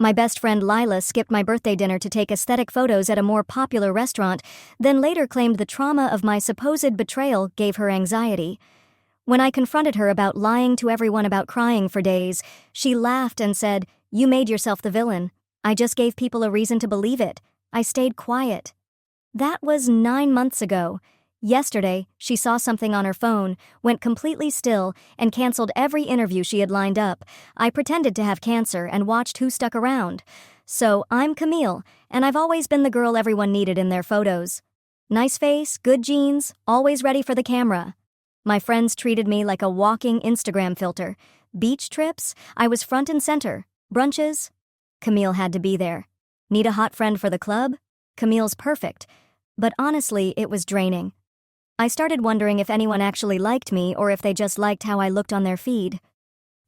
My best friend Lila skipped my birthday dinner to take aesthetic photos at a more popular restaurant, then later claimed the trauma of my supposed betrayal gave her anxiety. When I confronted her about lying to everyone about crying for days, she laughed and said, "You made yourself the villain. I just gave people a reason to believe it. I stayed quiet." That was 9 months ago. Yesterday, she saw something on her phone, went completely still, and canceled every interview she had lined up. I pretended to have cancer and watched who stuck around. So, I'm Camille, and I've always been the girl everyone needed in their photos. Nice face, good genes, always ready for the camera. My friends treated me like a walking Instagram filter. Beach trips, I was front and center. Brunches, Camille had to be there. Need a hot friend for the club? Camille's perfect. But honestly, it was draining. I started wondering if anyone actually liked me or if they just liked how I looked on their feed.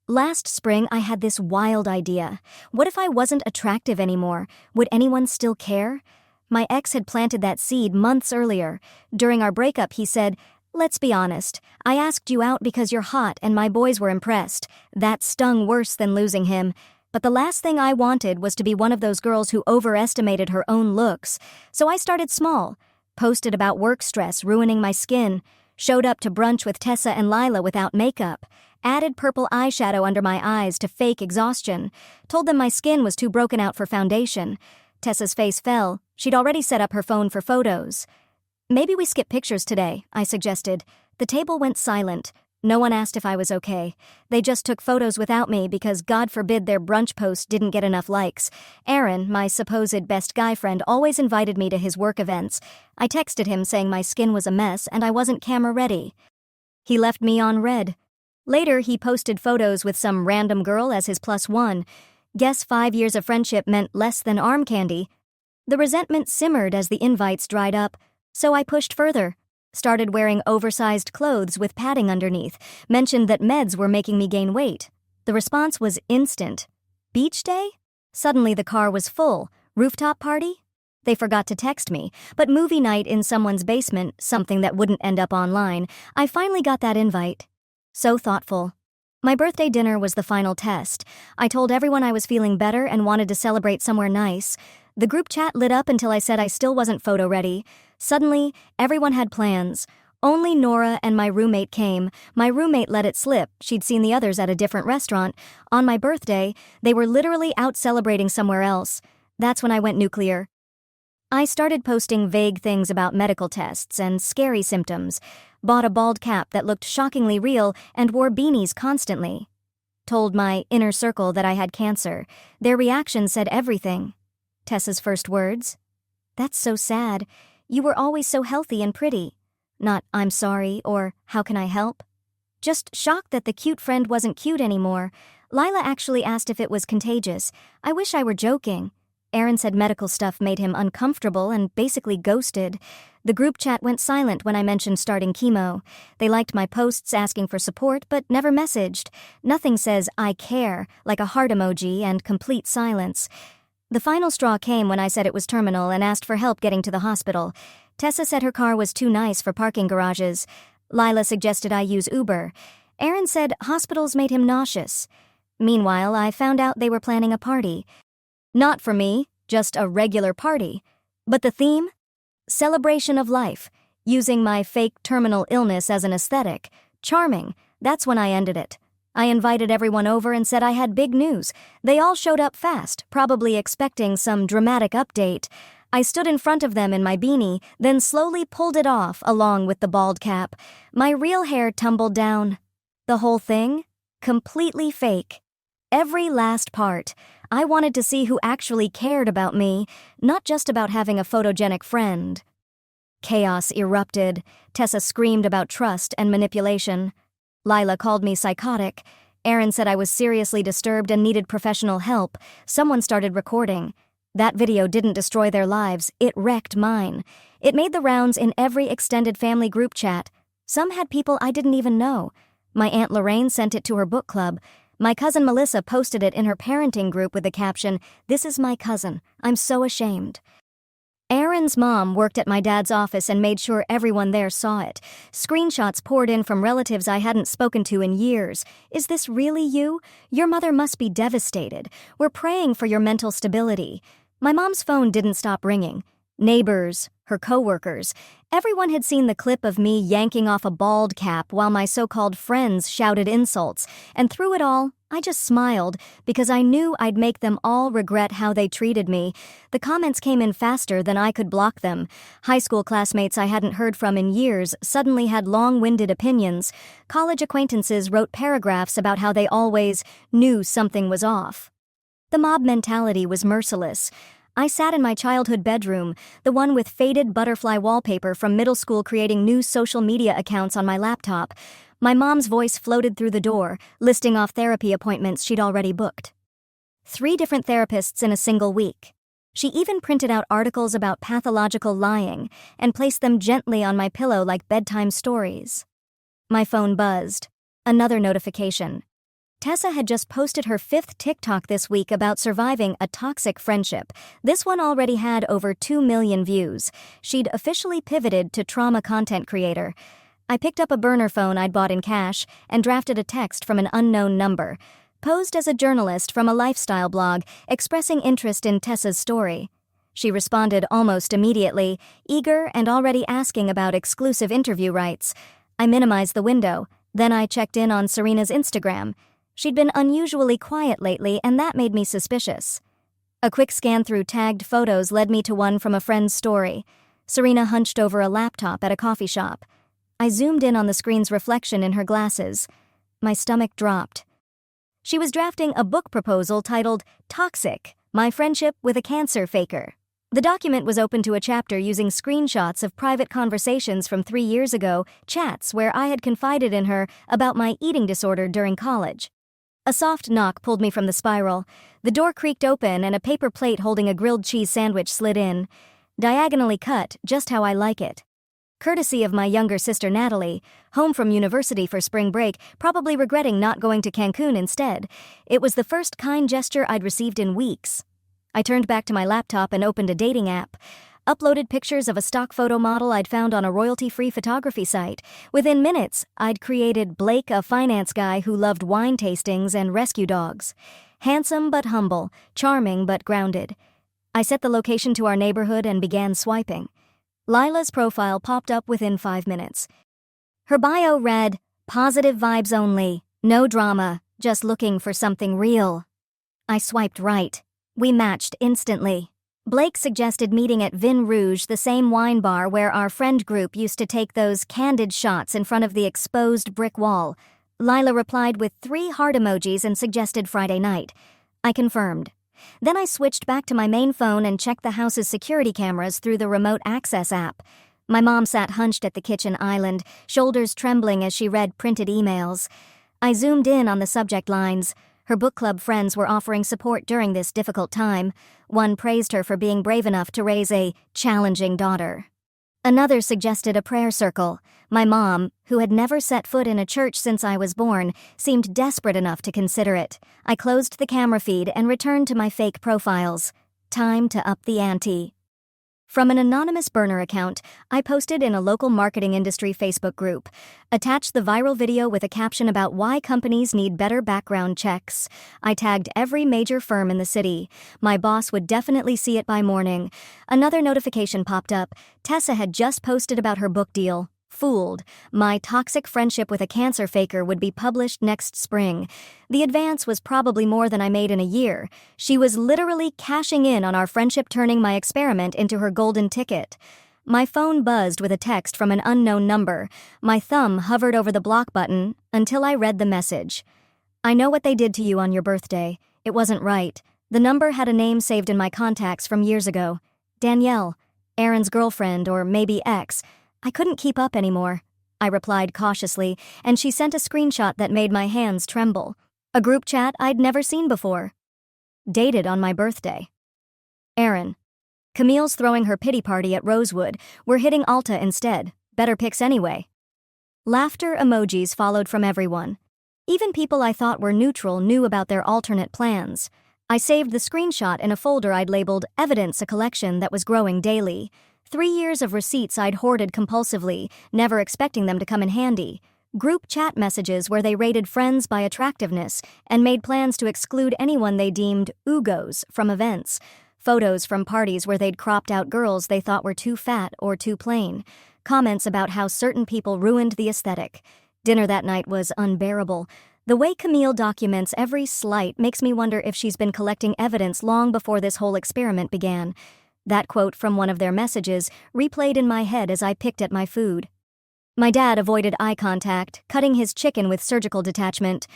Last spring, I had this wild idea. What if I wasn't attractive anymore? Would anyone still care? My ex had planted that seed months earlier. During our breakup, he said, "Let's be honest. I asked you out because you're hot and my boys were impressed." That stung worse than losing him. But the last thing I wanted was to be one of those girls who overestimated her own looks. So I started small. Posted about work stress ruining my skin, showed up to brunch with Tessa and Lila without makeup, added purple eyeshadow under my eyes to fake exhaustion, told them my skin was too broken out for foundation. Tessa's face fell. She'd already set up her phone for photos. "Maybe we skip pictures today," I suggested. The table went silent. No one asked if I was okay. They just took photos without me because God forbid their brunch post didn't get enough likes. Aaron, my supposed best guy friend, always invited me to his work events. I texted him saying my skin was a mess and I wasn't camera ready. He left me on red. Later, he posted photos with some random girl as his +1. Guess 5 years of friendship meant less than arm candy. The resentment simmered as the invites dried up, so I pushed further. Started wearing oversized clothes with padding underneath, mentioned that meds were making me gain weight. The response was instant. Beach day? Suddenly the car was full. Rooftop party? They forgot to text me, but movie night in someone's basement, something that wouldn't end up online. I finally got that invite. So thoughtful. My birthday dinner was the final test. I told everyone I was feeling better and wanted to celebrate somewhere nice. The group chat lit up until I said I still wasn't photo ready. Suddenly, everyone had plans. Only Nora and my roommate came. My roommate let it slip. She'd seen the others at a different restaurant. On my birthday, they were literally out celebrating somewhere else. That's when I went nuclear. I started posting vague things about medical tests and scary symptoms. Bought a bald cap that looked shockingly real and wore beanies constantly. Told my inner circle that I had cancer. Their reaction said everything. Tessa's first words, "That's so sad. You were always so healthy and pretty." Not "I'm sorry" or "How can I help?" Just shocked that the cute friend wasn't cute anymore. Lila actually asked if it was contagious. I wish I were joking. Aaron said medical stuff made him uncomfortable and basically ghosted. The group chat went silent when I mentioned starting chemo. They liked my posts asking for support but never messaged. Nothing says "I care," like a heart emoji, and complete silence. The final straw came when I said it was terminal and asked for help getting to the hospital. Tessa said her car was too nice for parking garages. Lila suggested I use Uber. Aaron said hospitals made him nauseous. Meanwhile, I found out they were planning a party. Not for me, just a regular party. But the theme? Celebration of life, using my fake terminal illness as an aesthetic. Charming. That's when I ended it. I invited everyone over and said I had big news. They all showed up fast, probably expecting some dramatic update. I stood in front of them in my beanie, then slowly pulled it off along with the bald cap. My real hair tumbled down. The whole thing? Completely fake. Every last part. I wanted to see who actually cared about me, not just about having a photogenic friend. Chaos erupted. Tessa screamed about trust and manipulation. Lila called me psychotic. Aaron said I was seriously disturbed and needed professional help. Someone started recording. That video didn't destroy their lives, it wrecked mine. It made the rounds in every extended family group chat. Some had people I didn't even know. My Aunt Lorraine sent it to her book club. My cousin Melissa posted it in her parenting group with the caption, "This is my cousin. I'm so ashamed." Aaron's mom worked at my dad's office and made sure everyone there saw it. Screenshots poured in from relatives I hadn't spoken to in years. Is this really you? Your mother must be devastated. We're praying for your mental stability. My mom's phone didn't stop ringing. Neighbors, her coworkers, everyone had seen the clip of me yanking off a bald cap while my so-called friends shouted insults, and through it all, I just smiled because I knew I'd make them all regret how they treated me. The comments came in faster than I could block them. High school classmates I hadn't heard from in years suddenly had long-winded opinions. College acquaintances wrote paragraphs about how they always knew something was off. The mob mentality was merciless. I sat in my childhood bedroom, the one with faded butterfly wallpaper from middle school, creating new social media accounts on my laptop. My mom's voice floated through the door, listing off therapy appointments she'd already booked. 3 different therapists in a single week. She even printed out articles about pathological lying and placed them gently on my pillow like bedtime stories. My phone buzzed. Another notification. Tessa had just posted her 5th TikTok this week about surviving a toxic friendship. This one already had over 2 million views. She'd officially pivoted to trauma content creator. I picked up a burner phone I'd bought in cash and drafted a text from an unknown number. Posed as a journalist from a lifestyle blog, expressing interest in Tessa's story. She responded almost immediately, eager and already asking about exclusive interview rights. I minimized the window. Then I checked in on Serena's Instagram. She'd been unusually quiet lately, and that made me suspicious. A quick scan through tagged photos led me to one from a friend's story. Serena hunched over a laptop at a coffee shop. I zoomed in on the screen's reflection in her glasses. My stomach dropped. She was drafting a book proposal titled Toxic: My Friendship with a Cancer Faker. The document was open to a chapter using screenshots of private conversations from 3 years ago, chats where I had confided in her about my eating disorder during college. A soft knock pulled me from the spiral. The door creaked open and a paper plate holding a grilled cheese sandwich slid in. Diagonally cut, just how I like it. Courtesy of my younger sister Natalie, home from university for spring break, probably regretting not going to Cancun instead. It was the first kind gesture I'd received in weeks. I turned back to my laptop and opened a dating app. Uploaded pictures of a stock photo model I'd found on a royalty-free photography site. Within minutes, I'd created Blake, a finance guy who loved wine tastings and rescue dogs. Handsome but humble, charming but grounded. I set the location to our neighborhood and began swiping. Lila's profile popped up within 5 minutes. Her bio read, "Positive vibes only, no drama, just looking for something real." I swiped right. We matched instantly. Blake suggested meeting at Vin Rouge, the same wine bar where our friend group used to take those candid shots in front of the exposed brick wall. Lila replied with 3 heart emojis and suggested Friday night. I confirmed. Then I switched back to my main phone and checked the house's security cameras through the remote access app. My mom sat hunched at the kitchen island, shoulders trembling as she read printed emails. I zoomed in on the subject lines. Her book club friends were offering support during this difficult time. One praised her for being brave enough to raise a challenging daughter. Another suggested a prayer circle. My mom, who had never set foot in a church since I was born, seemed desperate enough to consider it. I closed the camera feed and returned to my fake profiles. Time to up the ante. From an anonymous burner account, I posted in a local marketing industry Facebook group. Attached the viral video with a caption about why companies need better background checks. I tagged every major firm in the city. My boss would definitely see it by morning. Another notification popped up. Tessa had just posted about her book deal. Fooled. My Toxic Friendship with a Cancer Faker would be published next spring. The advance was probably more than I made in a year. She was literally cashing in on our friendship, turning my experiment into her golden ticket. My phone buzzed with a text from an unknown number. My thumb hovered over the block button until I read the message. "I know what they did to you on your birthday. It wasn't right." The number had a name saved in my contacts from years ago. Danielle, Aaron's girlfriend, or maybe ex. I couldn't keep up anymore. I replied cautiously, and she sent a screenshot that made my hands tremble. A group chat I'd never seen before. Dated on my birthday. Aaron. Camille's throwing her pity party at Rosewood. We're hitting Alta instead. Better pics anyway. Laughter emojis followed from everyone. Even people I thought were neutral knew about their alternate plans. I saved the screenshot in a folder I'd labeled Evidence, a collection that was growing daily. 3 years of receipts I'd hoarded compulsively, never expecting them to come in handy. Group chat messages where they rated friends by attractiveness and made plans to exclude anyone they deemed oogos from events. Photos from parties where they'd cropped out girls they thought were too fat or too plain. Comments about how certain people ruined the aesthetic. Dinner that night was unbearable. The way Camille documents every slight makes me wonder if she's been collecting evidence long before this whole experiment began. That quote from one of their messages replayed in my head as I picked at my food. My dad avoided eye contact, cutting his chicken with surgical detachment.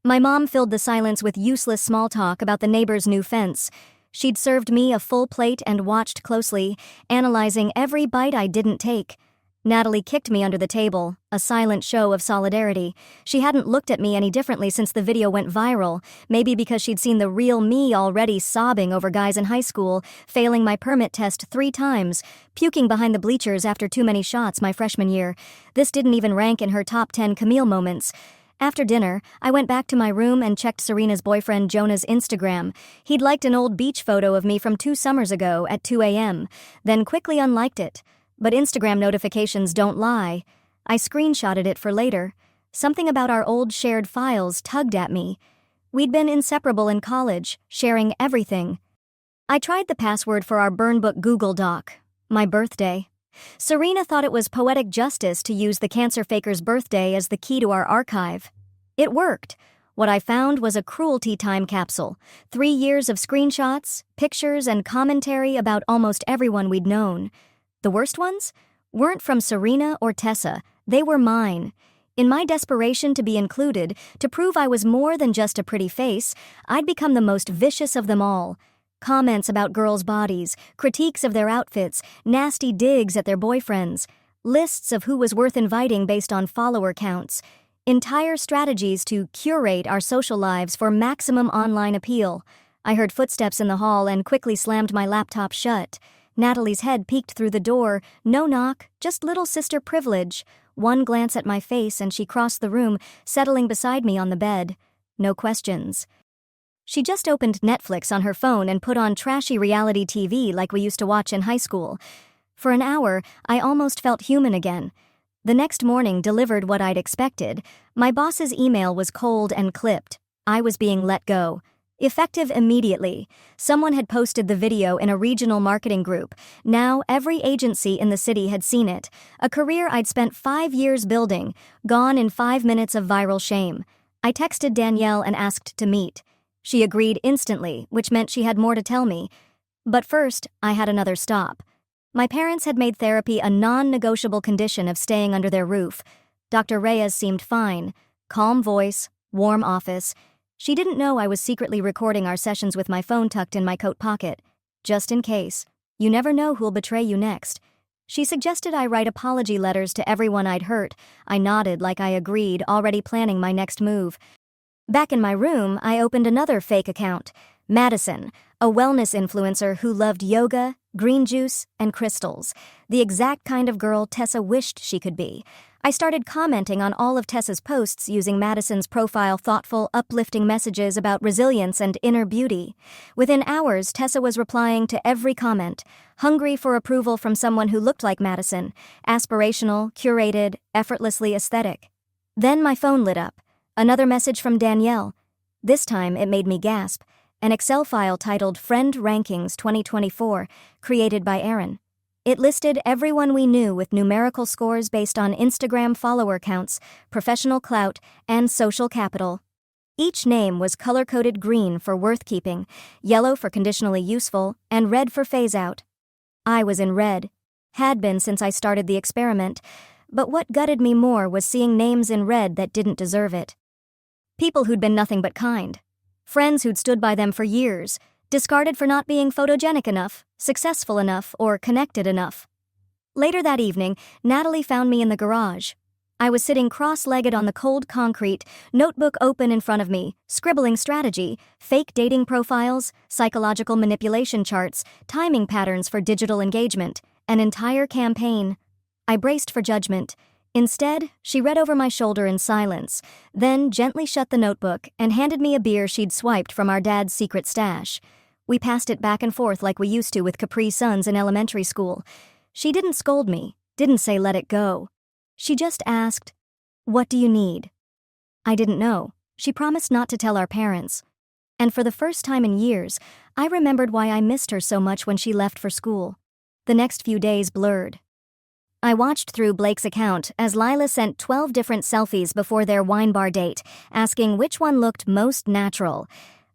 My mom filled the silence with useless small talk about the neighbor's new fence. She'd served me a full plate and watched closely, analyzing every bite I didn't take. Natalie kicked me under the table, a silent show of solidarity. She hadn't looked at me any differently since the video went viral, maybe because she'd seen the real me already sobbing over guys in high school, failing my permit test 3 times, puking behind the bleachers after too many shots my freshman year. This didn't even rank in her top 10 Camille moments. After dinner, I went back to my room and checked Serena's boyfriend Jonah's Instagram. He'd liked an old beach photo of me from 2 summers ago at 2 a.m., then quickly unliked it. But Instagram notifications don't lie. I screenshotted it for later. Something about our old shared files tugged at me. We'd been inseparable in college, sharing everything. I tried the password for our burn book Google Doc. My birthday. Serena thought it was poetic justice to use the cancer faker's birthday as the key to our archive. It worked. What I found was a cruelty time capsule. 3 years of screenshots, pictures, and commentary about almost everyone we'd known. The worst ones weren't from Serena or Tessa. They were mine. In my desperation to be included, to prove I was more than just a pretty face, I'd become the most vicious of them all. Comments about girls' bodies, critiques of their outfits, nasty digs at their boyfriends, lists of who was worth inviting based on follower counts, entire strategies to curate our social lives for maximum online appeal. I heard footsteps in the hall and quickly slammed my laptop shut. Natalie's head peeked through the door. No knock, just little sister privilege. One glance at my face and she crossed the room, settling beside me on the bed. No questions. She just opened Netflix on her phone and put on trashy reality TV like we used to watch in high school. For an hour, I almost felt human again. The next morning delivered what I'd expected. My boss's email was cold and clipped. I was being let go. Effective immediately. Someone had posted the video in a regional marketing group. Now every agency in the city had seen it. A career I'd spent 5 years building, gone in 5 minutes of viral shame. I texted Danielle and asked to meet. She agreed instantly, which meant she had more to tell me. But first, I had another stop. My parents had made therapy a non-negotiable condition of staying under their roof. Dr. Reyes seemed fine. Calm voice, warm office. She didn't know I was secretly recording our sessions with my phone tucked in my coat pocket. Just in case. You never know who'll betray you next. She suggested I write apology letters to everyone I'd hurt. I nodded like I agreed, already planning my next move. Back in my room, I opened another fake account. Madison, a wellness influencer who loved yoga, green juice, and crystals. The exact kind of girl Tessa wished she could be. I started commenting on all of Tessa's posts using Madison's profile thoughtful, uplifting messages about resilience and inner beauty. Within hours, Tessa was replying to every comment, hungry for approval from someone who looked like Madison, aspirational, curated, effortlessly aesthetic. Then my phone lit up. Another message from Danielle. This time it made me gasp. An Excel file titled Friend Rankings 2024, created by Aaron. It listed everyone we knew with numerical scores based on Instagram follower counts, professional clout, and social capital. Each name was color-coded green for worth keeping, yellow for conditionally useful, and red for phase-out. I was in red. Had been since I started the experiment, but what gutted me more was seeing names in red that didn't deserve it. People who'd been nothing but kind. Friends who'd stood by them for years, discarded for not being photogenic enough, successful enough, or connected enough. Later that evening, Natalie found me in the garage. I was sitting cross-legged on the cold concrete, notebook open in front of me, scribbling strategy, fake dating profiles, psychological manipulation charts, timing patterns for digital engagement, an entire campaign. I braced for judgment. Instead, she read over my shoulder in silence, then gently shut the notebook and handed me a beer she'd swiped from our dad's secret stash. We passed it back and forth like we used to with Capri Suns in elementary school. She didn't scold me, didn't say let it go. She just asked, "What do you need?" I didn't know. She promised not to tell our parents. And for the first time in years, I remembered why I missed her so much when she left for school. The next few days blurred. I watched through Blake's account as Lila sent 12 different selfies before their wine bar date, asking which one looked most natural.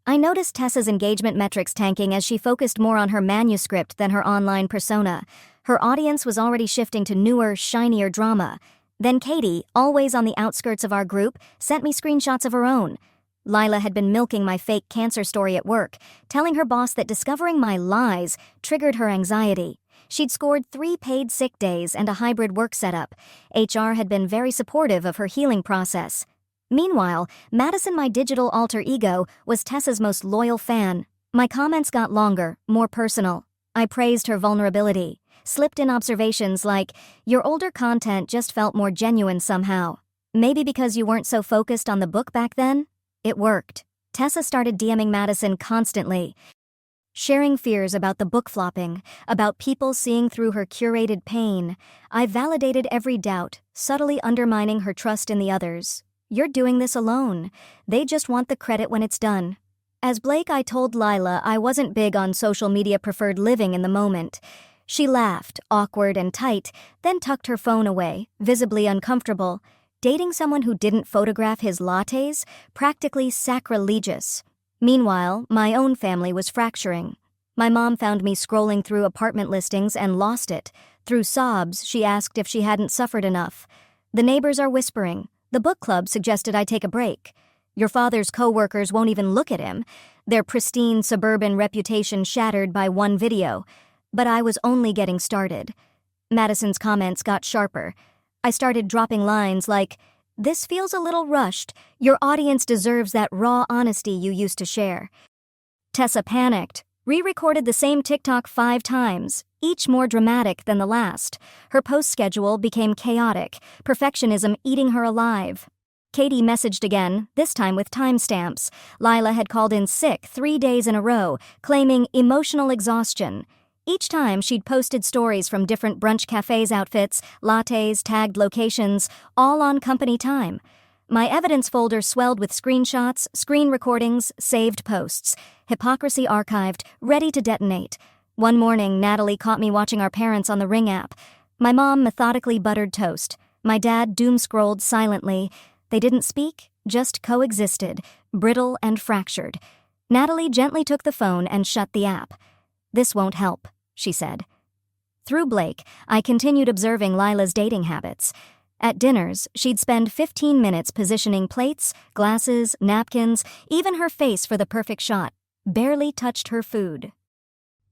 I noticed Tessa's engagement metrics tanking as she focused more on her manuscript than her online persona. Her audience was already shifting to newer, shinier drama. Then Katie, always on the outskirts of our group, sent me screenshots of her own. Lila had been milking my fake cancer story at work, telling her boss that discovering my lies triggered her anxiety. She'd scored 3 paid sick days and a hybrid work setup. HR had been very supportive of her healing process. Meanwhile, Madison, my digital alter ego, was Tessa's most loyal fan. My comments got longer, more personal. I praised her vulnerability, slipped in observations like, "Your older content just felt more genuine somehow. Maybe because you weren't so focused on the book back then?" It worked. Tessa started DMing Madison constantly, sharing fears about the book flopping, about people seeing through her curated pain. I validated every doubt, subtly undermining her trust in the others. "You're doing this alone. They just want the credit when it's done." As Blake, I told Lila I wasn't big on social media preferred living in the moment. She laughed, awkward and tight, then tucked her phone away, visibly uncomfortable. Dating someone who didn't photograph his lattes? Practically sacrilegious. Meanwhile, my own family was fracturing. My mom found me scrolling through apartment listings and lost it. Through sobs, she asked if she hadn't suffered enough. The neighbors are whispering. The book club suggested I take a break. Your father's co-workers won't even look at him, their pristine suburban reputation shattered by one video. But I was only getting started. Madison's comments got sharper. I started dropping lines like, "This feels a little rushed. Your audience deserves that raw honesty you used to share." Tessa panicked, re-recorded the same TikTok 5 times, each more dramatic than the last. Her post schedule became chaotic, perfectionism eating her alive. Katie messaged again, this time with timestamps. Lila had called in sick 3 days in a row, claiming emotional exhaustion. Each time she'd posted stories from different brunch cafes outfits, lattes, tagged locations, all on company time. My evidence folder swelled with screenshots, screen recordings, saved posts. Hypocrisy archived, ready to detonate. One morning, Natalie caught me watching our parents on the Ring app. My mom methodically buttered toast. My dad doom-scrolled silently. They didn't speak, just coexisted, brittle and fractured. Natalie gently took the phone and shut the app. "This won't help," she said. Through Blake, I continued observing Lila's dating habits. At dinners, she'd spend 15 minutes positioning plates, glasses, napkins, even her face for the perfect shot. Barely touched her food.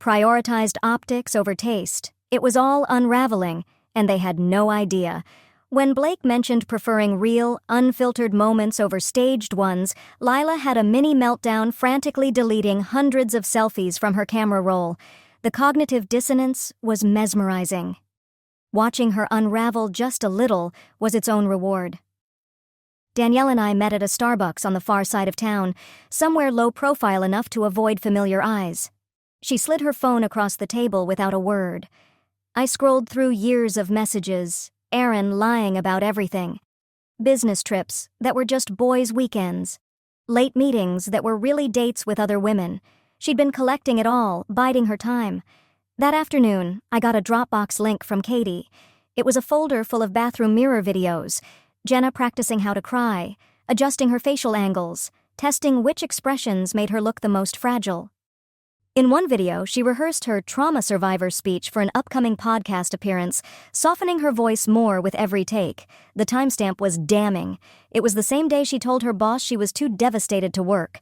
Prioritized optics over taste. It was all unraveling, and they had no idea. When Blake mentioned preferring real, unfiltered moments over staged ones, Lila had a mini meltdown, frantically deleting hundreds of selfies from her camera roll. The cognitive dissonance was mesmerizing. Watching her unravel just a little was its own reward. Danielle and I met at a Starbucks on the far side of town, somewhere low profile enough to avoid familiar eyes. She slid her phone across the table without a word. I scrolled through years of messages, Aaron lying about everything. Business trips that were just boys' weekends. Late meetings that were really dates with other women. She'd been collecting it all, biding her time. That afternoon, I got a Dropbox link from Katie. It was a folder full of bathroom mirror videos. Jenna practicing how to cry, adjusting her facial angles, testing which expressions made her look the most fragile. In one video, she rehearsed her trauma survivor speech for an upcoming podcast appearance, softening her voice more with every take. The timestamp was damning. It was the same day she told her boss she was too devastated to work.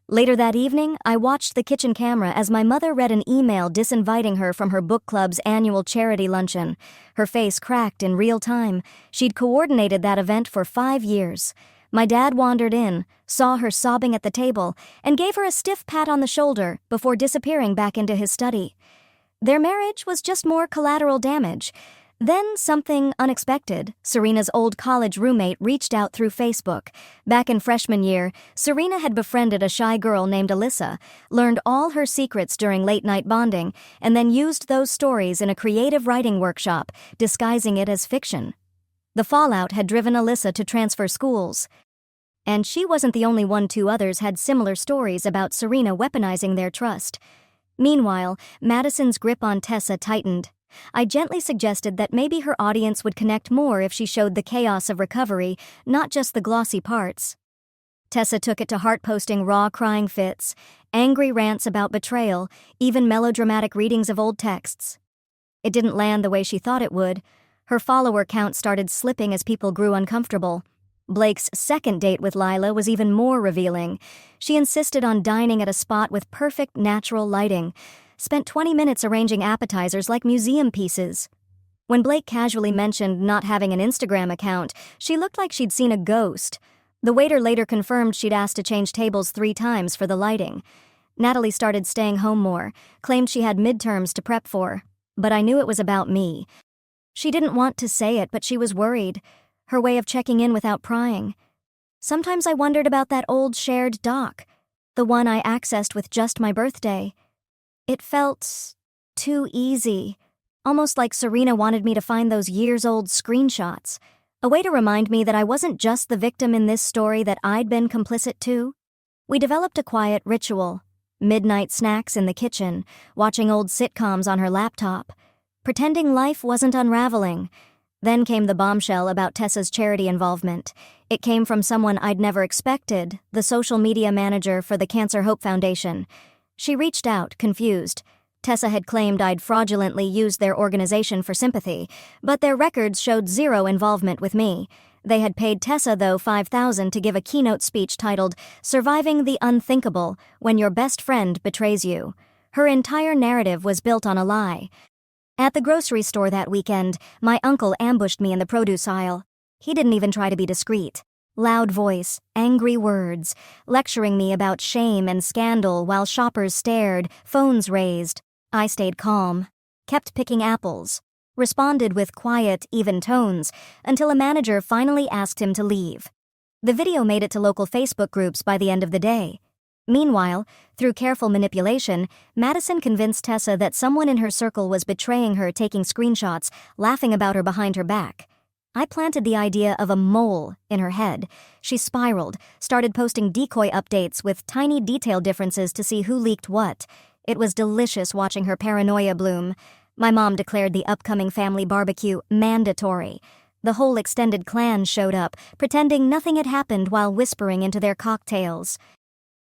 Later that evening, I watched the kitchen camera as my mother read an email disinviting her from her book club's annual charity luncheon. Her face cracked in real time. She'd coordinated that event for 5 years. My dad wandered in, saw her sobbing at the table, and gave her a stiff pat on the shoulder before disappearing back into his study. Their marriage was just more collateral damage. Then something unexpected. Serena's old college roommate reached out through Facebook. Back in freshman year, Serena had befriended a shy girl named Alyssa, learned all her secrets during late-night bonding, and then used those stories in a creative writing workshop, disguising it as fiction. The fallout had driven Alyssa to transfer schools. And she wasn't the only one. 2 others had similar stories about Serena weaponizing their trust. Meanwhile, Madison's grip on Tessa tightened. I gently suggested that maybe her audience would connect more if she showed the chaos of recovery, not just the glossy parts. Tessa took it to heart, posting raw crying fits, angry rants about betrayal, even melodramatic readings of old texts. It didn't land the way she thought it would. Her follower count started slipping as people grew uncomfortable. Blake's second date with Lila was even more revealing. She insisted on dining at a spot with perfect natural lighting, spent 20 minutes arranging appetizers like museum pieces. When Blake casually mentioned not having an Instagram account, she looked like she'd seen a ghost. The waiter later confirmed she'd asked to change tables 3 times for the lighting. Natalie started staying home more, claimed she had midterms to prep for. But I knew it was about me. She didn't want to say it, but she was worried. Her way of checking in without prying. Sometimes I wondered about that old shared doc, the one I accessed with just my birthday. It felt too easy, almost like Serena wanted me to find those years-old screenshots, a way to remind me that I wasn't just the victim in this story, that I'd been complicit too. We developed a quiet ritual, midnight snacks in the kitchen, watching old sitcoms on her laptop, pretending life wasn't unraveling. Then came the bombshell about Tessa's charity involvement. It came from someone I'd never expected, the social media manager for the Cancer Hope Foundation. She reached out, confused. Tessa had claimed I'd fraudulently used their organization for sympathy, but their records showed 0 involvement with me. They had paid Tessa, though, $5,000 to give a keynote speech titled, "Surviving the Unthinkable, When Your Best Friend Betrays You." Her entire narrative was built on a lie. At the grocery store that weekend, my uncle ambushed me in the produce aisle. He didn't even try to be discreet. Loud voice, angry words, lecturing me about shame and scandal while shoppers stared, phones raised. I stayed calm, kept picking apples, responded with quiet, even tones, until a manager finally asked him to leave. The video made it to local Facebook groups by the end of the day. Meanwhile, through careful manipulation, Madison convinced Tessa that someone in her circle was betraying her, taking screenshots, laughing about her behind her back. I planted the idea of a mole in her head. She spiraled, started posting decoy updates with tiny detail differences to see who leaked what. It was delicious watching her paranoia bloom. My mom declared the upcoming family barbecue mandatory. The whole extended clan showed up, pretending nothing had happened while whispering into their cocktails.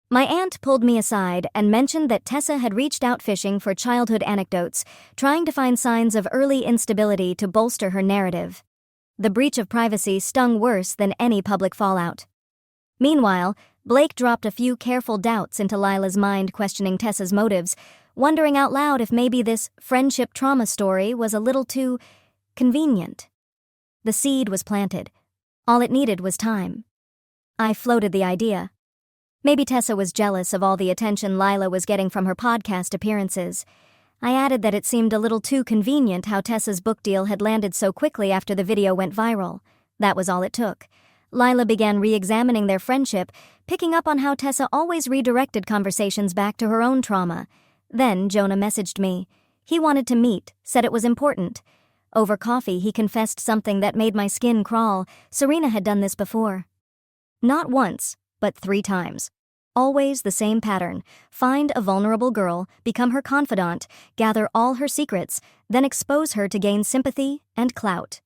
My aunt pulled me aside and mentioned that Tessa had reached out fishing for childhood anecdotes, trying to find signs of early instability to bolster her narrative. The breach of privacy stung worse than any public fallout. Meanwhile, Blake dropped a few careful doubts into Lila's mind, questioning Tessa's motives, wondering out loud if maybe this friendship trauma story was a little too convenient. The seed was planted. All it needed was time. I floated the idea. Maybe Tessa was jealous of all the attention Lila was getting from her podcast appearances. I added that it seemed a little too convenient how Tessa's book deal had landed so quickly after the video went viral. That was all it took. Lila began re-examining their friendship, picking up on how Tessa always redirected conversations back to her own trauma. Then Jonah messaged me. He wanted to meet, said it was important. Over coffee, he confessed something that made my skin crawl. Serena had done this before. Not once, but 3 times. Always the same pattern. Find a vulnerable girl, become her confidant, gather all her secrets, then expose her to gain sympathy and clout.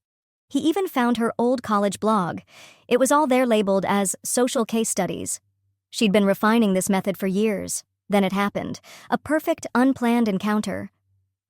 He even found her old college blog. It was all there labeled as social case studies. She'd been refining this method for years. Then it happened. A perfect, unplanned encounter.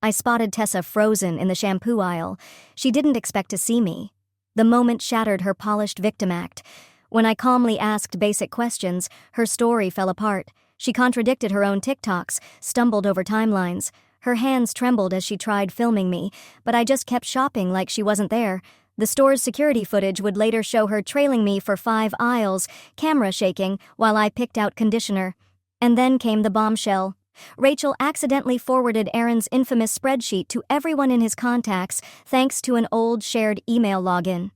I spotted Tessa frozen in the shampoo aisle. She didn't expect to see me. The moment shattered her polished victim act. When I calmly asked basic questions, her story fell apart. She contradicted her own TikToks, stumbled over timelines. Her hands trembled as she tried filming me, but I just kept shopping like she wasn't there. The store's security footage would later show her trailing me for 5 aisles, camera shaking, while I picked out conditioner. And then came the bombshell. Rachel accidentally forwarded Aaron's infamous spreadsheet to everyone in his contacts thanks to an old shared email login.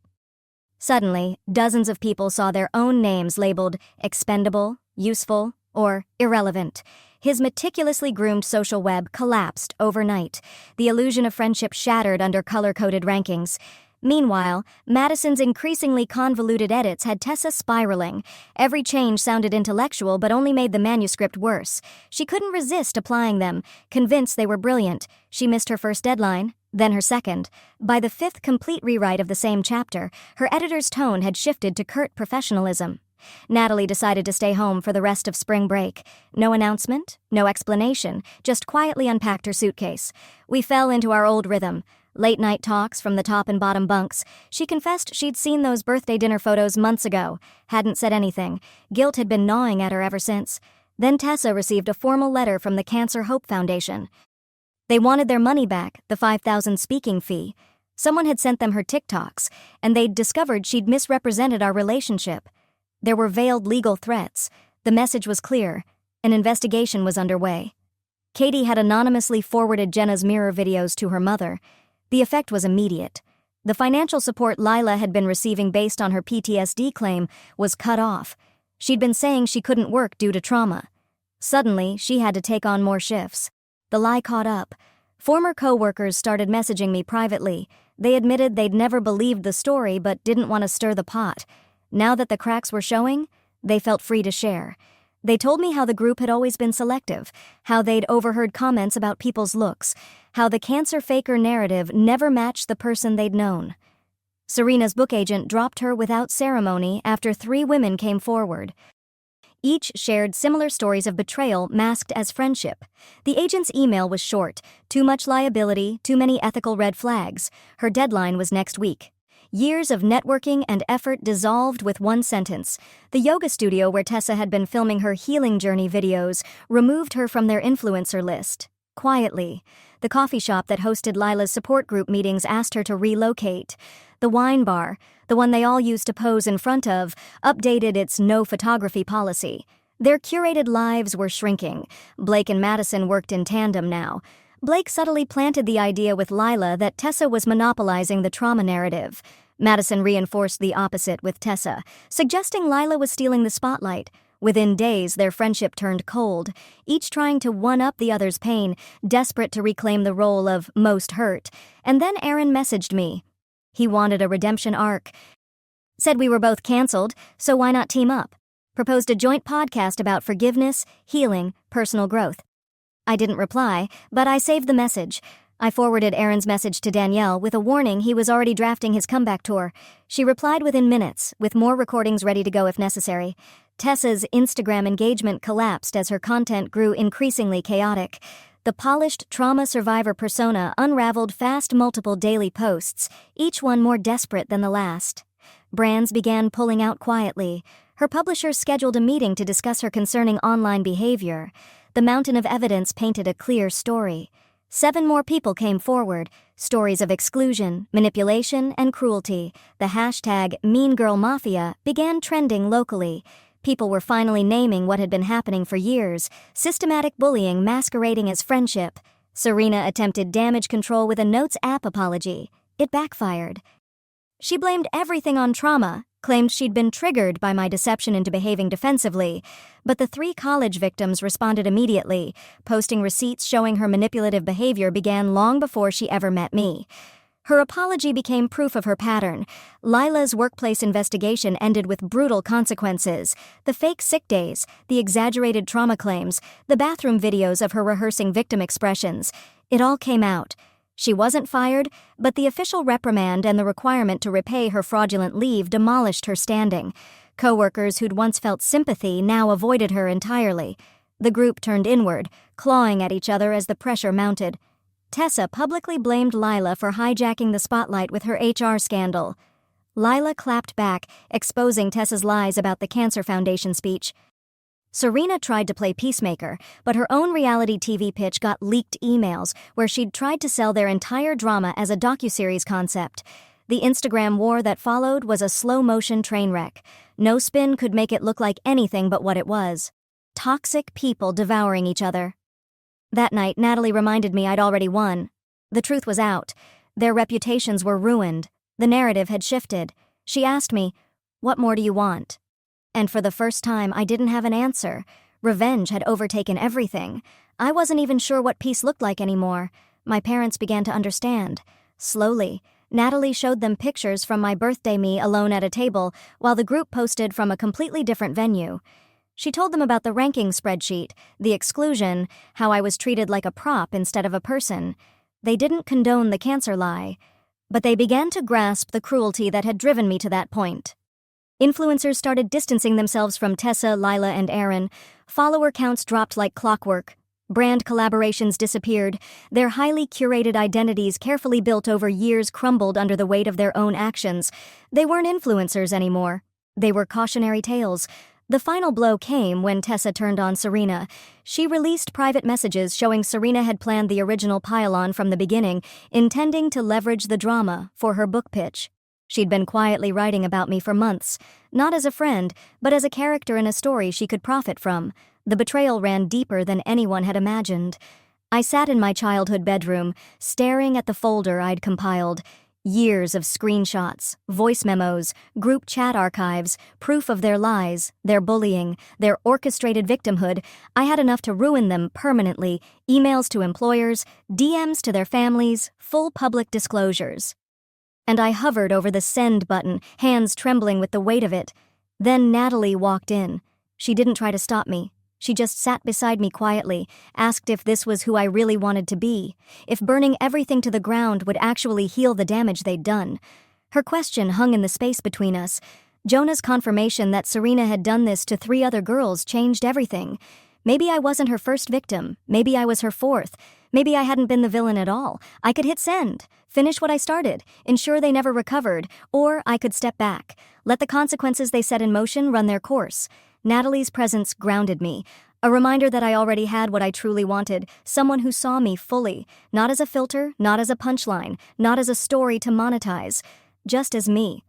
Suddenly, dozens of people saw their own names labeled expendable, useful, or irrelevant. His meticulously groomed social web collapsed overnight. The illusion of friendship shattered under color-coded rankings. Meanwhile, Madison's increasingly convoluted edits had Tessa spiraling. Every change sounded intellectual but only made the manuscript worse. She couldn't resist applying them, convinced they were brilliant. She missed her first deadline, then her second. By the fifth complete rewrite of the same chapter, her editor's tone had shifted to curt professionalism. Natalie decided to stay home for the rest of spring break. No announcement, no explanation, just quietly unpacked her suitcase. We fell into our old rhythm. Late-night talks from the top and bottom bunks. She confessed she'd seen those birthday dinner photos months ago. Hadn't said anything. Guilt had been gnawing at her ever since. Then Tessa received a formal letter from the Cancer Hope Foundation. They wanted their money back, the $5,000 speaking fee. Someone had sent them her TikToks, and they'd discovered she'd misrepresented our relationship. There were veiled legal threats. The message was clear. An investigation was underway. Katie had anonymously forwarded Jenna's mirror videos to her mother. The effect was immediate. The financial support Lila had been receiving based on her PTSD claim was cut off. She'd been saying she couldn't work due to trauma. Suddenly, she had to take on more shifts. The lie caught up. Former co-workers started messaging me privately. They admitted they'd never believed the story but didn't want to stir the pot. Now that the cracks were showing, they felt free to share. They told me how the group had always been selective, how they'd overheard comments about people's looks, how the cancer faker narrative never matched the person they'd known. Serena's book agent dropped her without ceremony after 3 women came forward. Each shared similar stories of betrayal masked as friendship. The agent's email was short: too much liability, too many ethical red flags. Her deadline was next week. Years of networking and effort dissolved with one sentence. The yoga studio where Tessa had been filming her healing journey videos removed her from their influencer list. Quietly. The coffee shop that hosted Lila's support group meetings asked her to relocate. The wine bar, the one they all used to pose in front of, updated its no photography policy. Their curated lives were shrinking. Blake and Madison worked in tandem now. Blake subtly planted the idea with Lila that Tessa was monopolizing the trauma narrative. Madison reinforced the opposite with Tessa, suggesting Lila was stealing the spotlight. Within days, their friendship turned cold, each trying to one-up the other's pain, desperate to reclaim the role of most hurt. And then Aaron messaged me. He wanted a redemption arc. Said we were both canceled, so why not team up? Proposed a joint podcast about forgiveness, healing, personal growth. I didn't reply, but I saved the message. I forwarded Aaron's message to Danielle with a warning he was already drafting his comeback tour. She replied within minutes, with more recordings ready to go if necessary. Tessa's Instagram engagement collapsed as her content grew increasingly chaotic. The polished trauma survivor persona unraveled fast multiple daily posts, each one more desperate than the last. Brands began pulling out quietly. Her publishers scheduled a meeting to discuss her concerning online behavior. The mountain of evidence painted a clear story. 7 more people came forward, stories of exclusion, manipulation, and cruelty. The hashtag #MeanGirlMafia began trending locally. People were finally naming what had been happening for years, systematic bullying masquerading as friendship. Serena attempted damage control with a Notes app apology. It backfired. She blamed everything on trauma, claimed she'd been triggered by my deception into behaving defensively, but the 3 college victims responded immediately. Posting receipts showing her manipulative behavior began long before she ever met me. Her apology became proof of her pattern. Lila's workplace investigation ended with brutal consequences. The fake sick days, the exaggerated trauma claims, the bathroom videos of her rehearsing victim expressions. It all came out. She wasn't fired, but the official reprimand and the requirement to repay her fraudulent leave demolished her standing. Coworkers who'd once felt sympathy now avoided her entirely. The group turned inward, clawing at each other as the pressure mounted. Tessa publicly blamed Lila for hijacking the spotlight with her HR scandal. Lila clapped back, exposing Tessa's lies about the Cancer Foundation speech. Serena tried to play peacemaker, but her own reality TV pitch got leaked emails where she'd tried to sell their entire drama as a docuseries concept. The Instagram war that followed was a slow-motion train wreck. No spin could make it look like anything but what it was. Toxic people devouring each other. That night, Natalie reminded me I'd already won. The truth was out. Their reputations were ruined. The narrative had shifted. She asked me, "What more do you want?" And for the first time, I didn't have an answer. Revenge had overtaken everything. I wasn't even sure what peace looked like anymore. My parents began to understand. Slowly, Natalie showed them pictures from my birthday me alone at a table, while the group posted from a completely different venue. She told them about the ranking spreadsheet, the exclusion, how I was treated like a prop instead of a person. They didn't condone the cancer lie, but they began to grasp the cruelty that had driven me to that point. Influencers started distancing themselves from Tessa, Lila, and Aaron. Follower counts dropped like clockwork. Brand collaborations disappeared. Their highly curated identities, carefully built over years, crumbled under the weight of their own actions. They weren't influencers anymore. They were cautionary tales. The final blow came when Tessa turned on Serena. She released private messages showing Serena had planned the original pile-on from the beginning, intending to leverage the drama for her book pitch. She'd been quietly writing about me for months, not as a friend, but as a character in a story she could profit from. The betrayal ran deeper than anyone had imagined. I sat in my childhood bedroom, staring at the folder I'd compiled. Years of screenshots, voice memos, group chat archives, proof of their lies, their bullying, their orchestrated victimhood. I had enough to ruin them permanently. Emails to employers, DMs to their families, full public disclosures. And I hovered over the send button, hands trembling with the weight of it. Then Natalie walked in. She didn't try to stop me. She just sat beside me quietly, asked if this was who I really wanted to be, if burning everything to the ground would actually heal the damage they'd done. Her question hung in the space between us. Jonah's confirmation that Serena had done this to 3 other girls changed everything. Maybe I wasn't her first victim. Maybe I was her 4th. Maybe I hadn't been the villain at all. I could hit send, finish what I started, ensure they never recovered, or I could step back, let the consequences they set in motion run their course. Natalie's presence grounded me, a reminder that I already had what I truly wanted, someone who saw me fully, not as a filter, not as a punchline, not as a story to monetize, just as me.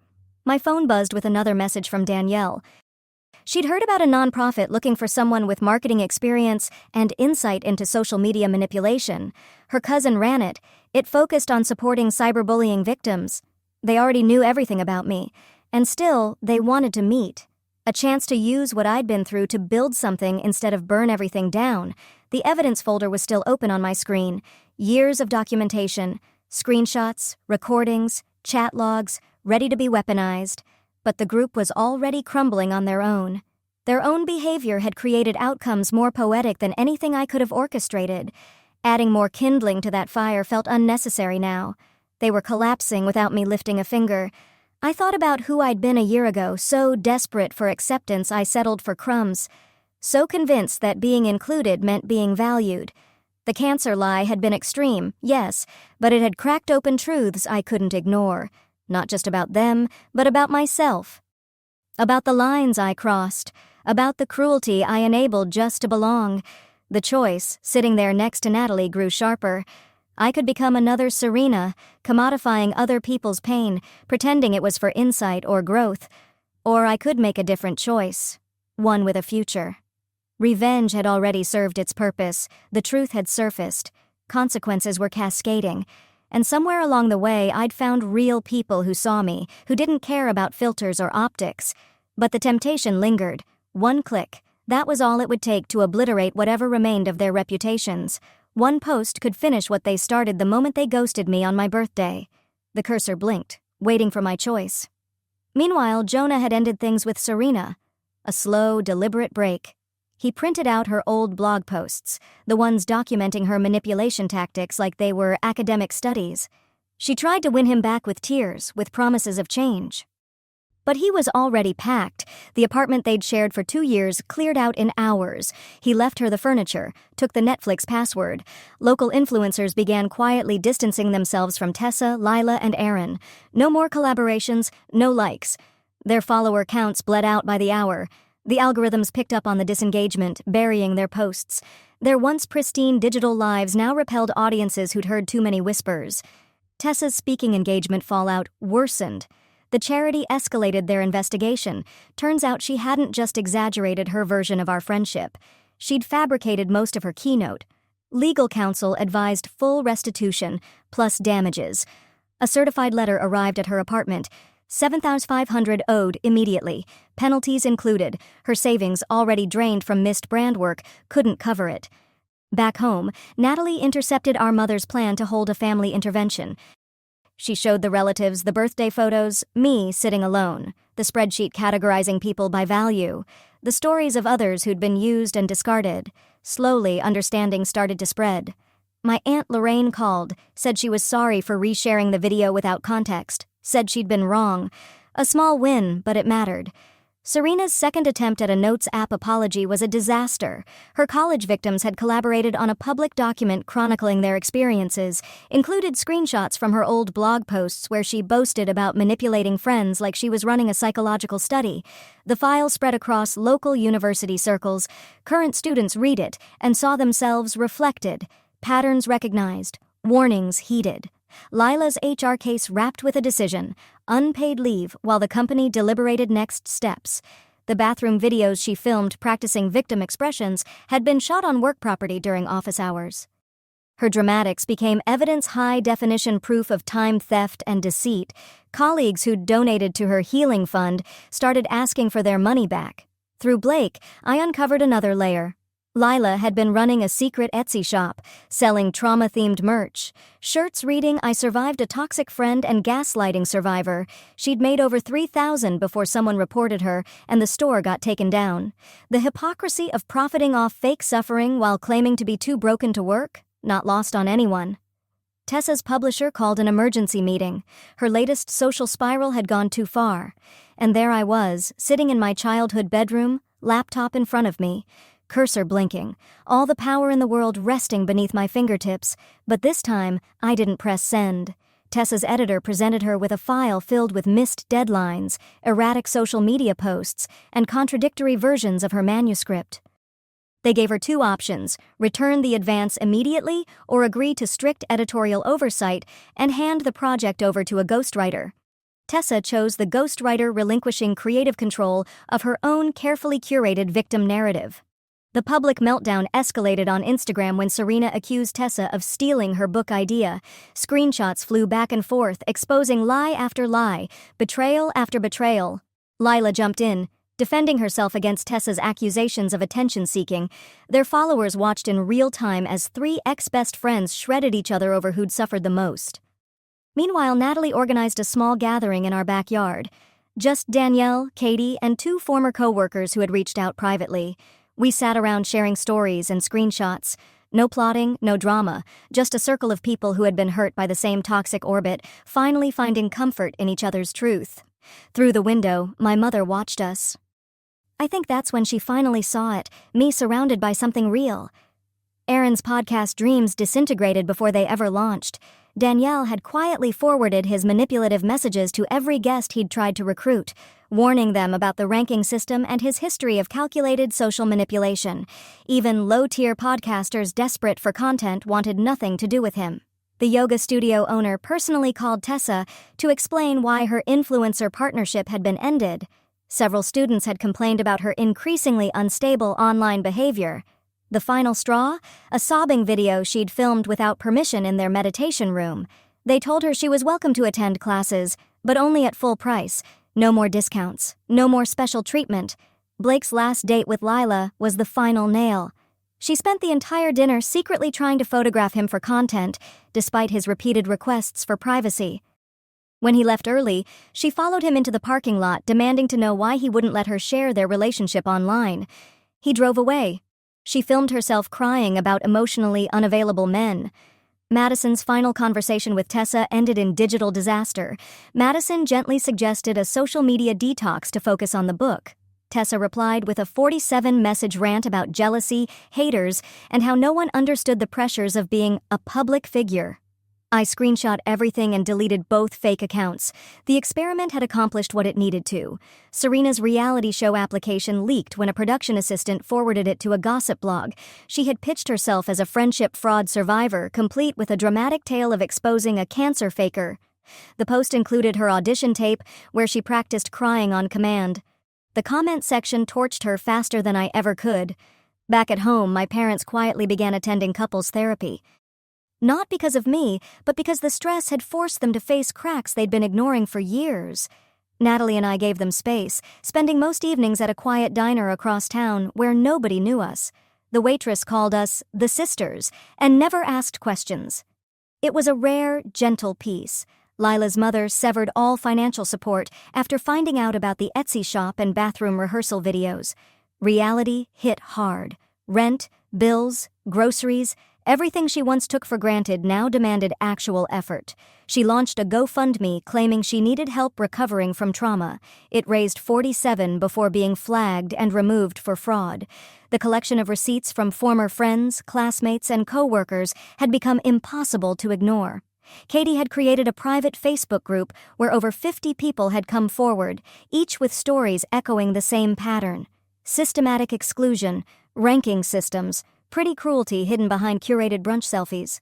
My phone buzzed with another message from Danielle. She'd heard about a nonprofit looking for someone with marketing experience and insight into social media manipulation. Her cousin ran it. It focused on supporting cyberbullying victims. They already knew everything about me, and still, they wanted to meet. A chance to use what I'd been through to build something instead of burn everything down. The evidence folder was still open on my screen. Years of documentation, screenshots, recordings, chat logs, ready to be weaponized. But the group was already crumbling on their own. Their own behavior had created outcomes more poetic than anything I could have orchestrated. Adding more kindling to that fire felt unnecessary now. They were collapsing without me lifting a finger. I thought about who I'd been a year ago, so desperate for acceptance I settled for crumbs, so convinced that being included meant being valued. The cancer lie had been extreme, yes, but it had cracked open truths I couldn't ignore, not just about them, but about myself. About the lines I crossed, about the cruelty I enabled just to belong. The choice, sitting there next to Natalie, grew sharper. I could become another Serena, commodifying other people's pain, pretending it was for insight or growth. Or I could make a different choice, one with a future. Revenge had already served its purpose, the truth had surfaced, consequences were cascading, and somewhere along the way I'd found real people who saw me, who didn't care about filters or optics. But the temptation lingered. One click, that was all it would take to obliterate whatever remained of their reputations. One post could finish what they started the moment they ghosted me on my birthday. The cursor blinked, waiting for my choice. Meanwhile, Jonah had ended things with Serena. A slow, deliberate break. He printed out her old blog posts, the ones documenting her manipulation tactics like they were academic studies. She tried to win him back with tears, with promises of change. But he was already packed. The apartment they'd shared for 2 years cleared out in hours. He left her the furniture, took the Netflix password. Local influencers began quietly distancing themselves from Tessa, Lila, and Aaron. No more collaborations, no likes. Their follower counts bled out by the hour. The algorithms picked up on the disengagement, burying their posts. Their once pristine digital lives now repelled audiences who'd heard too many whispers. Tessa's speaking engagement fallout worsened. The charity escalated their investigation. Turns out she hadn't just exaggerated her version of our friendship. She'd fabricated most of her keynote. Legal counsel advised full restitution, plus damages. A certified letter arrived at her apartment. $7,500 owed immediately. Penalties included. Her savings, already drained from missed brand work, couldn't cover it. Back home, Natalie intercepted our mother's plan to hold a family intervention. She showed the relatives the birthday photos, me sitting alone, the spreadsheet categorizing people by value, the stories of others who'd been used and discarded. Slowly, understanding started to spread. My Aunt Lorraine called, said she was sorry for resharing the video without context, said she'd been wrong. A small win, but it mattered. Serena's second attempt at a Notes app apology was a disaster. Her college victims had collaborated on a public document chronicling their experiences, included screenshots from her old blog posts where she boasted about manipulating friends like she was running a psychological study. The file spread across local university circles. Current students read it and saw themselves reflected, patterns recognized, warnings heeded. Lila's HR case wrapped with a decision, unpaid leave while the company deliberated next steps. The bathroom videos she filmed practicing victim expressions had been shot on work property during office hours. Her dramatics became evidence-high-definition proof of time theft and deceit. Colleagues who'd donated to her healing fund started asking for their money back. Through Blake, I uncovered another layer. Lila had been running a secret Etsy shop, selling trauma-themed merch. Shirts reading, "I survived a toxic friend and gaslighting survivor." She'd made over $3,000 before someone reported her, and the store got taken down. The hypocrisy of profiting off fake suffering while claiming to be too broken to work? Not lost on anyone. Tessa's publisher called an emergency meeting. Her latest social spiral had gone too far. And there I was, sitting in my childhood bedroom, laptop in front of me, cursor blinking, all the power in the world resting beneath my fingertips, but this time I didn't press send. Tessa's editor presented her with a file filled with missed deadlines, erratic social media posts, and contradictory versions of her manuscript. They gave her two options: return the advance immediately or agree to strict editorial oversight and hand the project over to a ghostwriter. Tessa chose the ghostwriter, relinquishing creative control of her own carefully curated victim narrative. The public meltdown escalated on Instagram when Serena accused Tessa of stealing her book idea. Screenshots flew back and forth, exposing lie after lie, betrayal after betrayal. Lila jumped in, defending herself against Tessa's accusations of attention-seeking. Their followers watched in real time as three ex-best friends shredded each other over who'd suffered the most. Meanwhile, Natalie organized a small gathering in our backyard. Just Danielle, Katie, and two former co-workers who had reached out privately. We sat around sharing stories and screenshots. No plotting, no drama, just a circle of people who had been hurt by the same toxic orbit, finally finding comfort in each other's truth. Through the window, my mother watched us. I think that's when she finally saw it, me surrounded by something real. Aaron's podcast dreams disintegrated before they ever launched. Danielle had quietly forwarded his manipulative messages to every guest he'd tried to recruit, warning them about the ranking system and his history of calculated social manipulation. Even low-tier podcasters desperate for content wanted nothing to do with him. The yoga studio owner personally called Tessa to explain why her influencer partnership had been ended. Several students had complained about her increasingly unstable online behavior. The final straw? A sobbing video she'd filmed without permission in their meditation room. They told her she was welcome to attend classes, but only at full price. No more discounts. No more special treatment. Blake's last date with Lila was the final nail. She spent the entire dinner secretly trying to photograph him for content, despite his repeated requests for privacy. When he left early, she followed him into the parking lot, demanding to know why he wouldn't let her share their relationship online. He drove away. She filmed herself crying about emotionally unavailable men. Madison's final conversation with Tessa ended in digital disaster. Madison gently suggested a social media detox to focus on the book. Tessa replied with a 47-message rant about jealousy, haters, and how no one understood the pressures of being a public figure. I screenshot everything and deleted both fake accounts. The experiment had accomplished what it needed to. Serena's reality show application leaked when a production assistant forwarded it to a gossip blog. She had pitched herself as a friendship fraud survivor, complete with a dramatic tale of exposing a cancer faker. The post included her audition tape, where she practiced crying on command. The comment section torched her faster than I ever could. Back at home, my parents quietly began attending couples therapy. Not because of me, but because the stress had forced them to face cracks they'd been ignoring for years. Natalie and I gave them space, spending most evenings at a quiet diner across town where nobody knew us. The waitress called us the sisters and never asked questions. It was a rare, gentle peace. Lila's mother severed all financial support after finding out about the Etsy shop and bathroom rehearsal videos. Reality hit hard. Rent, bills, groceries, everything she once took for granted now demanded actual effort. She launched a GoFundMe claiming she needed help recovering from trauma. It raised $47 before being flagged and removed for fraud. The collection of receipts from former friends, classmates, and co-workers had become impossible to ignore. Katie had created a private Facebook group where over 50 people had come forward, each with stories echoing the same pattern. Systematic exclusion, ranking systems, pretty cruelty hidden behind curated brunch selfies.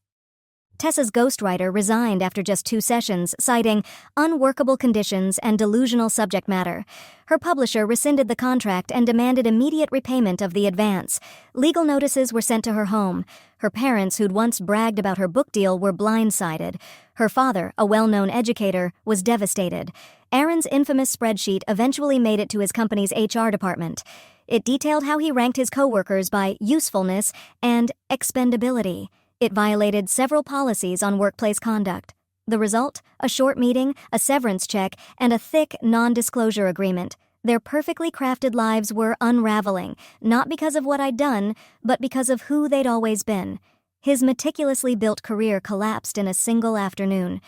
Tessa's ghostwriter resigned after just 2 sessions, citing unworkable conditions and delusional subject matter. Her publisher rescinded the contract and demanded immediate repayment of the advance. Legal notices were sent to her home. Her parents, who'd once bragged about her book deal, were blindsided. Her father, a well-known educator, was devastated. Aaron's infamous spreadsheet eventually made it to his company's HR department. It detailed how he ranked his coworkers by usefulness and expendability. It violated several policies on workplace conduct. The result? A short meeting, a severance check, and a thick non-disclosure agreement. Their perfectly crafted lives were unraveling, not because of what I'd done, but because of who they'd always been. His meticulously built career collapsed in a single afternoon.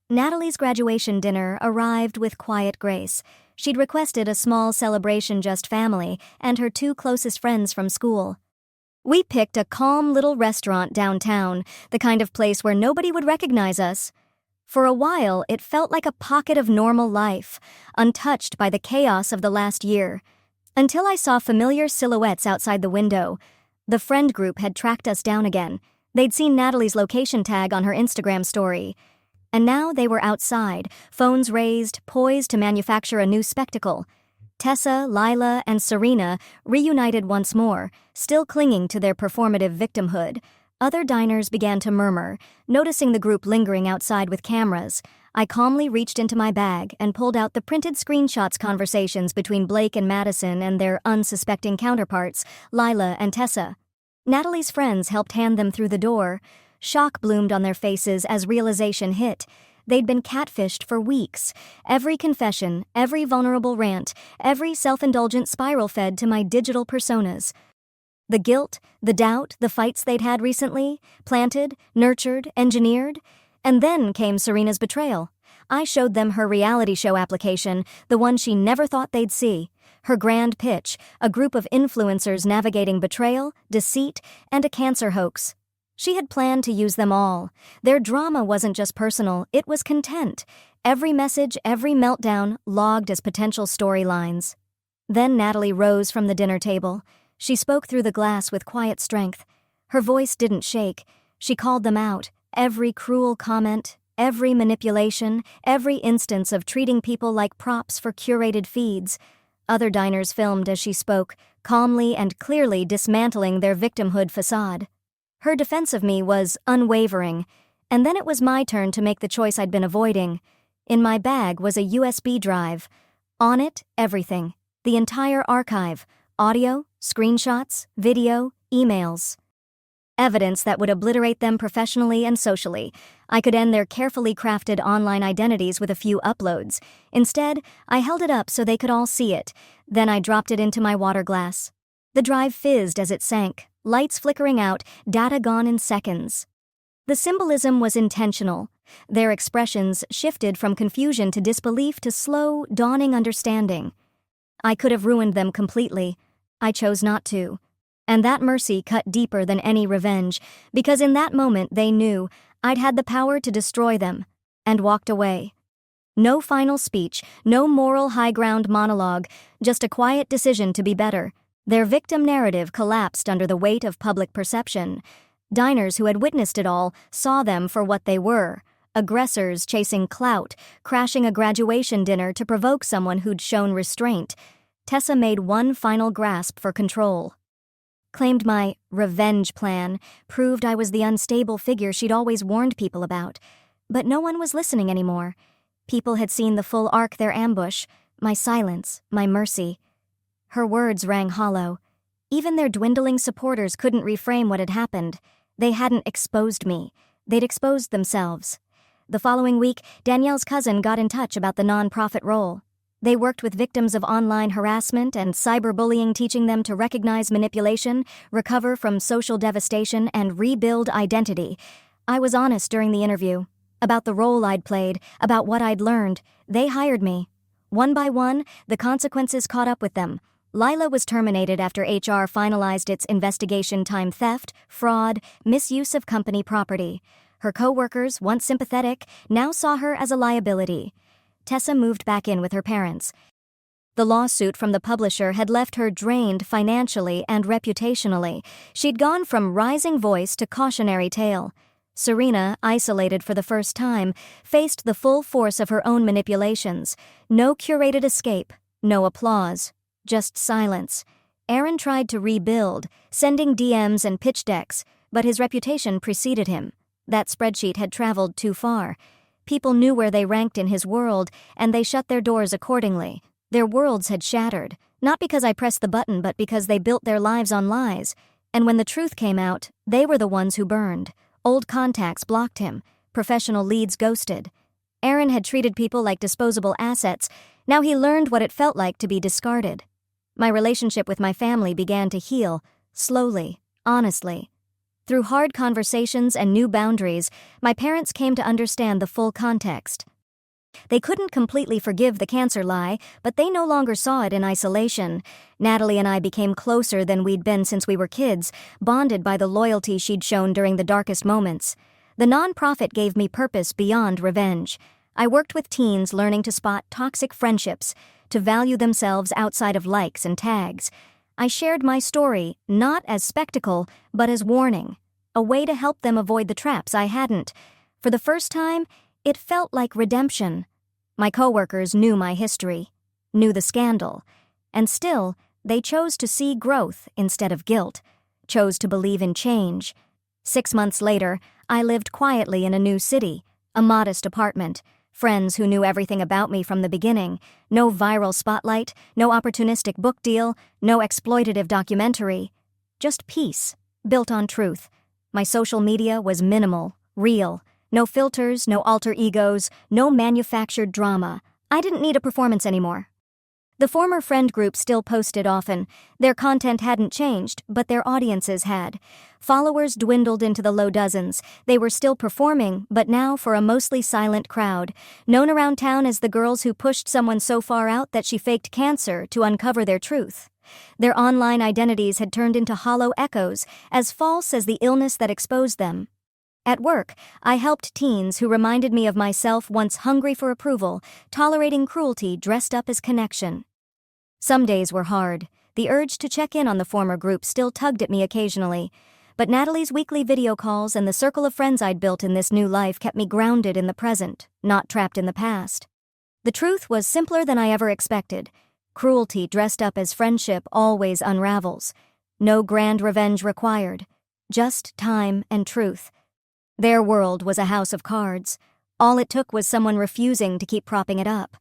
Natalie's graduation dinner arrived with quiet grace. She'd requested a small celebration just family and her 2 closest friends from school. We picked a calm little restaurant downtown, the kind of place where nobody would recognize us. For a while, it felt like a pocket of normal life, untouched by the chaos of the last year. Until I saw familiar silhouettes outside the window. The friend group had tracked us down again. They'd seen Natalie's location tag on her Instagram story. And now they were outside, phones raised, poised to manufacture a new spectacle. Tessa, Lila, and Serena reunited once more, still clinging to their performative victimhood. Other diners began to murmur, noticing the group lingering outside with cameras. I calmly reached into my bag and pulled out the printed screenshots conversations between Blake and Madison and their unsuspecting counterparts, Lila and Tessa. Natalie's friends helped hand them through the door. Shock bloomed on their faces as realization hit. They'd been catfished for weeks. Every confession, every vulnerable rant, every self-indulgent spiral fed to my digital personas. The guilt, the doubt, the fights they'd had recently, planted, nurtured, engineered. And then came Serena's betrayal. I showed them her reality show application, the one she never thought they'd see. Her grand pitch, a group of influencers navigating betrayal, deceit, and a cancer hoax. She had planned to use them all. Their drama wasn't just personal, it was content. Every message, every meltdown, logged as potential storylines. Then Natalie rose from the dinner table. She spoke through the glass with quiet strength. Her voice didn't shake. She called them out. Every cruel comment, every manipulation, every instance of treating people like props for curated feeds. Other diners filmed as she spoke, calmly and clearly dismantling their victimhood facade. Her defense of me was unwavering, and then it was my turn to make the choice I'd been avoiding. In my bag was a USB drive. On it, everything. The entire archive. Audio, screenshots, video, emails. Evidence that would obliterate them professionally and socially. I could end their carefully crafted online identities with a few uploads. Instead, I held it up so they could all see it. Then I dropped it into my water glass. The drive fizzed as it sank, lights flickering out, data gone in seconds. The symbolism was intentional. Their expressions shifted from confusion to disbelief to slow, dawning understanding. I could have ruined them completely. I chose not to. And that mercy cut deeper than any revenge, because in that moment they knew I'd had the power to destroy them, and walked away. No final speech, no moral high ground monologue, just a quiet decision to be better. Their victim narrative collapsed under the weight of public perception. Diners who had witnessed it all saw them for what they were, aggressors chasing clout, crashing a graduation dinner to provoke someone who'd shown restraint. Tessa made one final grasp for control. claimed my revenge plan proved I was the unstable figure she'd always warned people about. But no one was listening anymore. People had seen the full arc their ambush, my silence, my mercy. Her words rang hollow. Even their dwindling supporters couldn't reframe what had happened. They hadn't exposed me. They'd exposed themselves. The following week, Danielle's cousin got in touch about the nonprofit role. They worked with victims of online harassment and cyberbullying, teaching them to recognize manipulation, recover from social devastation, and rebuild identity. I was honest during the interview. About the role I'd played, about what I'd learned. They hired me. One by one, the consequences caught up with them. Lila was terminated after HR finalized its investigation: time theft, fraud, misuse of company property. Her co-workers, once sympathetic, now saw her as a liability. Tessa moved back in with her parents. The lawsuit from the publisher had left her drained financially and reputationally. She'd gone from rising voice to cautionary tale. Serena, isolated for the first time, faced the full force of her own manipulations. No curated escape, no applause, just silence. Aaron tried to rebuild, sending DMs and pitch decks, but his reputation preceded him. That spreadsheet had traveled too far. People knew where they ranked in his world, and they shut their doors accordingly. Their worlds had shattered, not because I pressed the button, but because they built their lives on lies. And when the truth came out, they were the ones who burned. Old contacts blocked him. Professional leads ghosted. Aaron had treated people like disposable assets. Now he learned what it felt like to be discarded. My relationship with my family began to heal, slowly, honestly. Through hard conversations and new boundaries, my parents came to understand the full context. They couldn't completely forgive the cancer lie, but they no longer saw it in isolation. Natalie and I became closer than we'd been since we were kids, bonded by the loyalty she'd shown during the darkest moments. The nonprofit gave me purpose beyond revenge. I worked with teens learning to spot toxic friendships, to value themselves outside of likes and tags. I shared my story, not as spectacle, but as warning, a way to help them avoid the traps I hadn't. For the first time, it felt like redemption. My coworkers knew my history, knew the scandal, and still, they chose to see growth instead of guilt, chose to believe in change. 6 months later, I lived quietly in a new city, a modest apartment. Friends who knew everything about me from the beginning. No viral spotlight, no opportunistic book deal, no exploitative documentary. Just peace, built on truth. My social media was minimal, real. No filters, no alter egos, no manufactured drama. I didn't need a performance anymore. The former friend group still posted often. Their content hadn't changed, but their audiences had. Followers dwindled into the low dozens. They were still performing, but now for a mostly silent crowd, known around town as the girls who pushed someone so far out that she faked cancer to uncover their truth. Their online identities had turned into hollow echoes, as false as the illness that exposed them. At work, I helped teens who reminded me of myself, once hungry for approval, tolerating cruelty dressed up as connection. Some days were hard. The urge to check in on the former group still tugged at me occasionally. But Natalie's weekly video calls and the circle of friends I'd built in this new life kept me grounded in the present, not trapped in the past. The truth was simpler than I ever expected. Cruelty dressed up as friendship always unravels. No grand revenge required. Just time and truth. Their world was a house of cards. All it took was someone refusing to keep propping it up.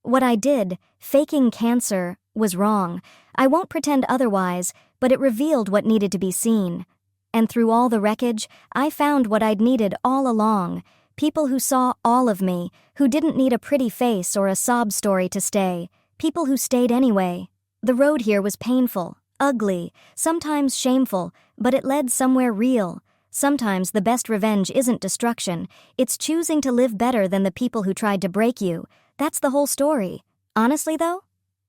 What I did, faking cancer, was wrong. I won't pretend otherwise, but it revealed what needed to be seen. And through all the wreckage, I found what I'd needed all along. People who saw all of me, who didn't need a pretty face or a sob story to stay. People who stayed anyway. The road here was painful, ugly, sometimes shameful, but it led somewhere real. Sometimes the best revenge isn't destruction. It's choosing to live better than the people who tried to break you. That's the whole story. Honestly, though,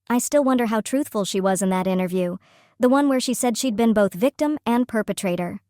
I still wonder how truthful she was in that interview. The one where she said she'd been both victim and perpetrator.